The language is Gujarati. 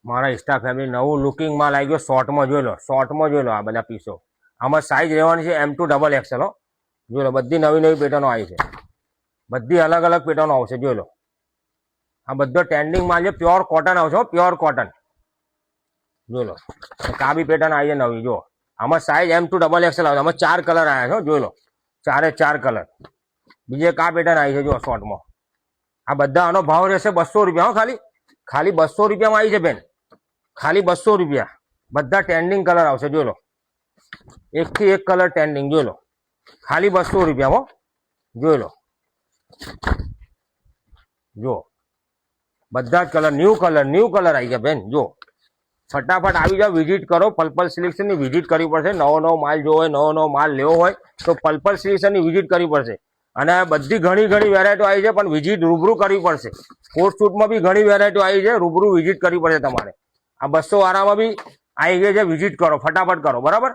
મારા ઇન્સ્ટા ફેમિલી નવું લુકિંગ માલ આવી ગયો. શોર્ટમાં જોઈ લો, શોર્ટમાં જોઈ લો આ બધા પીસો. આમાં સાઈઝ રહેવાની છે M2XXL. જોઈ લો, બધી નવી નવી પેટર્નો આવી છે, બધી અલગ અલગ પેટર્નો આવશે. જોઈ લો, આ બધો ટ્રેન્ડિંગ માલ છે. પ્યોર કોટન આવશે, પ્યોર કોટન. જોઈ લો, કાબી પેટર્ન આવી છે નવી. જો આમાં સાઈઝ M2XXL આવશે. આમાં 4 કલર આવ્યા છે. જોઈ લો, 4 કલર. બીજે કા પેટર્ન આવી છે જો શોર્ટમાં. આ બધા આનો ભાવ રહેશે 200 રૂપિયા. ખાલી 200 રૂપિયામાં આવી છે બેન, ખાલી 200 રૂપિયા. બધા ટ્રેન્ડિંગ કલર આવશે. જોઈ લો, એકથી એક કલર ટ્રેન્ડિંગ. જોઈ લો, ખાલી 200 રૂપિયા. જોઈ લો, જો બધા જ કલર ન્યૂ કલર આવી ગયા બેન. જો ફટાફટ આવી જાઓ, વિઝિટ કરો. પર્પલ સિલેક્શનની વિઝિટ કરવી પડશે. નવો માલ જોવો હોય, નવો માલ લેવો હોય તો પર્પલ સિલેક્શનની વિઝિટ કરવી પડશે. અને બધી ઘણી વેરાયટીઓ આવી છે, પણ વિઝિટ રૂબરૂ કરવી પડશે. કોટ શૂટમાં બી ઘણી વેરાયટીઓ આવી છે, રૂબરૂ વિઝિટ કરવી પડશે તમારે. આ 200 વાળામાં બી આવી ગઈ છે, વિઝિટ કરો, ફટાફટ કરો. બરાબર.